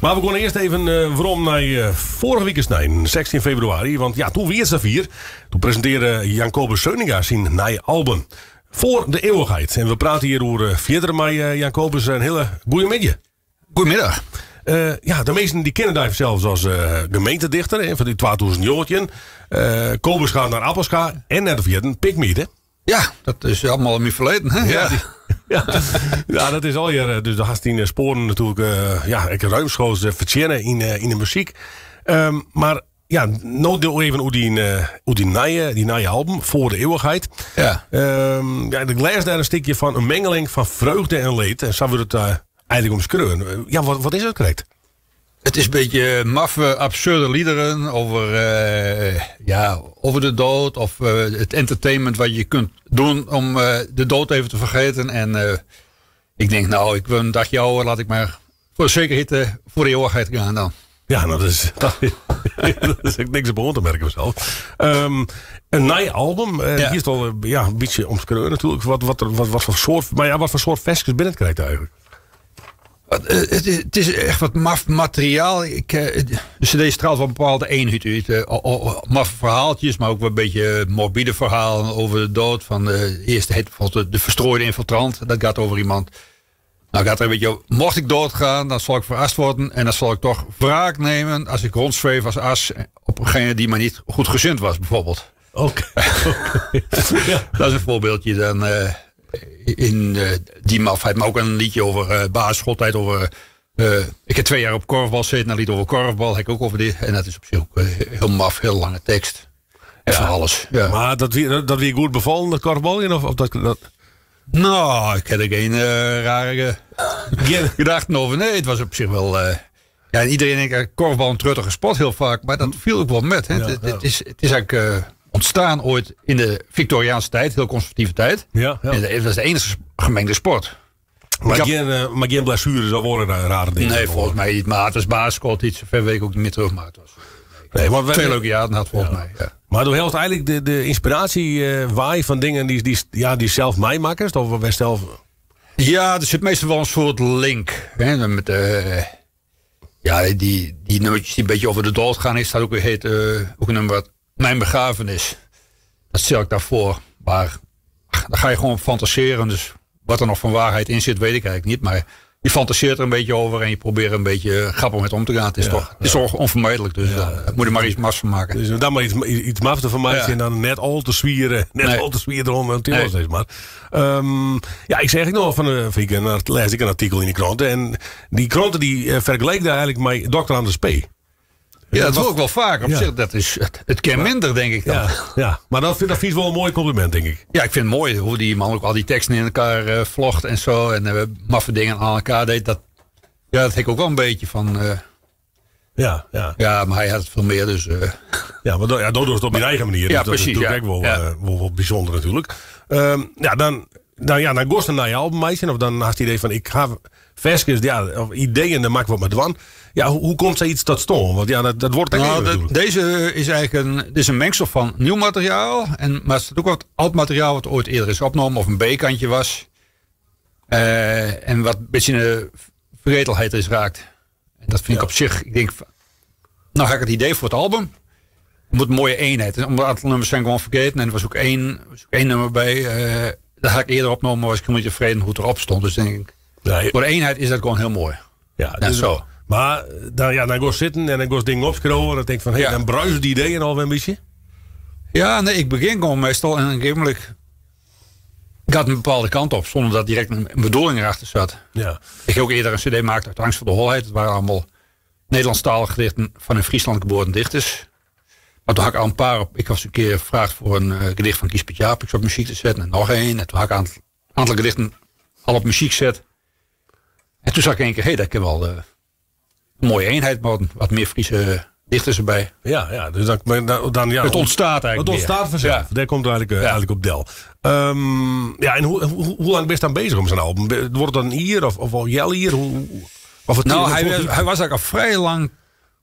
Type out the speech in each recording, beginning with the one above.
Maar we gaan eerst even waarom naar vorige week is 16 februari. Want ja, toen weer vier. Toen presenteerde Jan Kobus Seuninga zijn nieuwe album. Voor de eeuwigheid. En we praten hier over verder met Jan Kobus. Een hele goede middag. Goedemiddag. Ja, de meesten die kennen daar zelfs als gemeentedichter van die 2000 joodjen. Kobus gaat naar Appelska en naar de vierde Pikmiet. Ja, dat is allemaal in mijn verleden. Hè? Ja, dat is al je. Dus de hast in sporen natuurlijk. Ik ruimschoots verzinnen in de muziek. Maar ja, nou even hoe die nieuwe album voor de eeuwigheid. Ja. Ik lees daar een stukje van een mengeling van vreugde en leed. En zo wordt het eigenlijk omschreven. Ja, wat is het correct? Het is een beetje maffe, absurde liederen over de dood. Of het entertainment wat je kunt doen om de dood even te vergeten. En ik denk, nou, ik wil een dagje ouder. Laat ik maar voor de zekerheid voor de eeuwigheid gaan dan. Ja, nou, dat is niks op grond te merken zelf. Een nieuw album. Hier is al een beetje omschreven natuurlijk. Wat voor soort versjes binnen krijgt eigenlijk? Het is echt wat maf materiaal. De CD straalt wel bepaalde eenheid uit. Maffe verhaaltjes, maar ook wel een beetje morbide verhalen over de dood. Van de eerste heet bijvoorbeeld de verstrooide infiltrant. Dat gaat over iemand. Nou gaat er een beetje, mocht ik doodgaan, dan zal ik verrast worden. En dan zal ik toch wraak nemen als ik rondzweef als as op degene die maar niet goed gezind was, bijvoorbeeld. Oké. Ja. Dat is een voorbeeldje dan in die mafheid. Maar ook een liedje over basisschooltijd. Ik heb 2 jaar op korfbal zitten. Een lied over korfbal. Heb ik ook over dit. En dat is op zich ook heel maf, heel lange tekst. En van alles. Ja. Maar dat weer goed bevallen, dat korfbal? Of dat... Nou, ik heb er geen rare gedachten over. Nee, het was op zich wel... iedereen denkt korfbal een truttige sport heel vaak. Maar dat viel ook wel met. Hè. Het is eigenlijk ontstaan ooit in de Victoriaanse tijd. Heel conservatieve tijd. Ja. En het was de enige gemengde sport. Maar geen blessures zou worden rare dingen. Nee, volgens mij niet. Maar het was basisschool iets. Ver week ook niet meer terug. Maar het was twee leuke jaren had volgens mij. Ja. Maar door helft eigenlijk de inspiratie waai van dingen die zelf mij maken? Of wij zelf... Ja, er zit meestal wel een soort link. Hè, met die nummertjes die een beetje over de dood gaan. Is dat ook weer heet ook een nummer wat Mijn Begrafenis. Dat stel ik daarvoor. Maar dan ga je gewoon fantaseren. Dus wat er nog van waarheid in zit, weet ik eigenlijk niet. Maar je fantaseert er een beetje over en je probeert een beetje grappig met om te gaan. Het is toch onvermijdelijk. Dus moet je maar iets mas van maken. Dus dan maar iets mafte van mij en dan net al te zwieren. Al te zwieren om het steeds maar. Ik zeg ik nog van de week, lees ik een artikel in die kranten. En die kranten die vergelijken daar eigenlijk met Dr. Anders P. Ja, dat hoor ik wel vaak. Op zich, dat is het ken minder, denk ik dan. Ja. Maar dat vind ik wel een mooi compliment, denk ik. Ja, ik vind het mooi hoe die man ook al die teksten in elkaar vlocht en zo. En maffe dingen aan elkaar deed. Dat heb ik ook wel een beetje van... Ja, maar hij had het veel meer, dus... Ja, maar dat doet het op je eigen manier. Ja, dus precies. Dat is natuurlijk wel bijzonder natuurlijk. Dan gost een naar je albummeisje. Of dan had het idee van, ik ga versjes, of ideeën, dan maak ik wat met dwan. Ja, hoe komt zoiets tot stand? Want dat wordt eigenlijk... Deze is eigenlijk een mengsel van nieuw materiaal. Maar het is ook wat oud materiaal wat ooit eerder is opgenomen. Of een B-kantje was. En wat een beetje een vergetelheid is raakt. En dat vind ik op zich... Ik denk, nou ga ik het idee voor het album. Het moet een mooie eenheid. Omdat een aantal nummers zijn gewoon vergeten. En er was ook één nummer bij. Dat had ik eerder opgenomen. Maar was ik helemaal niet tevreden hoe het erop stond. Dus denk ik... voor de eenheid is dat gewoon heel mooi. Ja, dus zo. Maar dan ga je zitten en dan ga je dingen opschroven. En dan denk ik van, dan bruisen die ideeën al een beetje. Ja, nee, ik begin gewoon meestal. En dan gaat een bepaalde kant op. Zonder dat direct een bedoeling erachter zat. Ja. Ik heb ook eerder een cd gemaakt uit Angst voor de Holheid. Het waren allemaal Nederlandstalige gedichten van in Friesland geboren dichters. Maar toen had ik al een paar op. Ik was een keer gevraagd voor een gedicht van Kies Petjaap. Ik zat op muziek te zetten en nog één. En toen had ik een aantal gedichten al op muziek zet. En toen zag ik in één keer, dat kan wel... een mooie eenheid, maar wat meer Friese dichters erbij. Ja, dus dan het ontstaat eigenlijk. Het ontstaat vanzelf. Ja. Daar komt het eigenlijk op del. En hoe lang ben je dan bezig om zo'n album? Wordt het dan hier of al jel hier? Hij was eigenlijk al vrij lang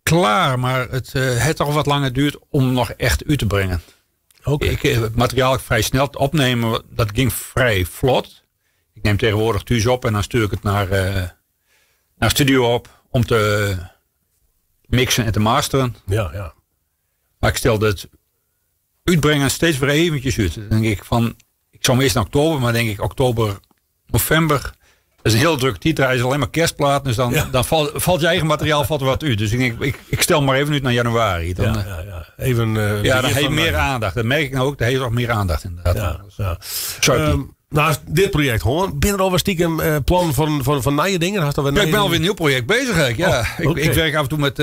klaar, maar het heeft toch wat langer duurt om nog echt uit te brengen. Okay. Het materiaal vrij snel te opnemen, dat ging vrij vlot. Ik neem tegenwoordig thuis op en dan stuur ik het naar studio op. om te mixen en te masteren. Ja. Maar ik stelde het uitbrengen steeds weer eventjes uit. Dan denk ik van, ik zou hem eerst in oktober, maar denk ik oktober, november. Dat is een heel druk titel. Hij is alleen maar kerstplaat. Dus dan valt je eigen materiaal valt er wat uit. Dus ik denk, ik stel maar even uit naar januari. Dan, Even, dan heeft hij meer aandacht. Dat merk ik nou ook. Dat heeft ook meer aandacht inderdaad. Nou, dit project gewoon. Ben er al wel stiekem plan van nieuwe dingen? Ik ben alweer een nieuw project bezig. Ja. Ik werk af en toe met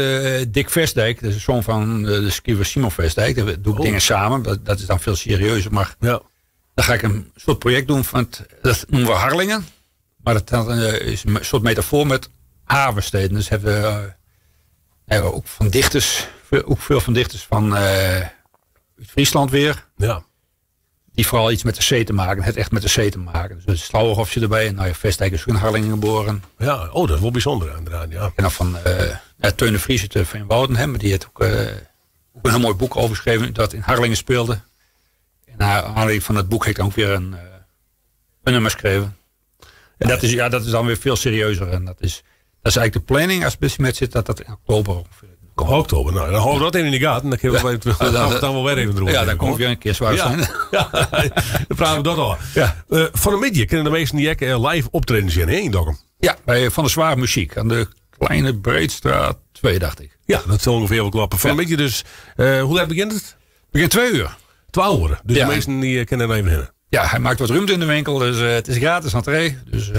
Dick Vestdijk. Dat is de zoon van de skipper Simon Vestdijk. Daar doe ik dingen samen. Dat is dan veel serieuzer. Maar dan ga ik een soort project doen. Dat noemen we Harlingen. Maar dat is een soort metafoor met havensteden. Dus hebben we ook van dichters, ook veel van dichters van Friesland weer. Ja. Die vooral iets met de zee te maken, het echt met de zee te maken. Dus Slauwerhofje erbij. En Vestdijk is ook in Harlingen geboren. Ja, dat is wel bijzonder inderdaad. Ja. En dan van Teun de Vries uit Van Woudenhem. Die heeft ook een heel mooi boek over geschreven dat in Harlingen speelde. En naar aanleiding van het boek heeft hij ook weer een nummer geschreven. En dat is dan weer veel serieuzer. En dat is eigenlijk de planning als het beetje met zit, dat in oktober ongeveer komt. Oktober, nou, dan houden we dat even in de gaten. Dan kunnen we dan wel weer even erover. Ja, dan kom ik weer een keer zwaar zijn. Ja, dan praten we dat al. Ja. Van de middag kunnen de meesten die live optreden zien in Dokkum. Ja, bij Van de Zwaar Muziek aan de Kleine Breedstraat 2, dacht ik. Ja, dat zal ongeveer wel klappen. Van de middag dus, hoe laat begint het? Het begint 2 uur. 12 uur. Dus de meesten die kunnen er even heen. Ja, hij maakt wat ruimte in de winkel, dus het is gratis entree. Dus,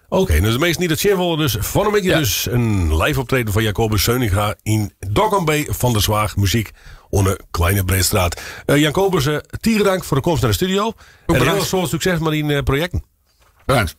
Oké, dus de meesten niet het zien willen, dus van een beetje dus een live optreden van Jacobus Zeuninga in Dokkum bij Van der Zwaag Muziek onder Kleine Breedstraat. Jacobus, dank voor de komst naar de studio. En heel veel succes met die projecten. Bedankt.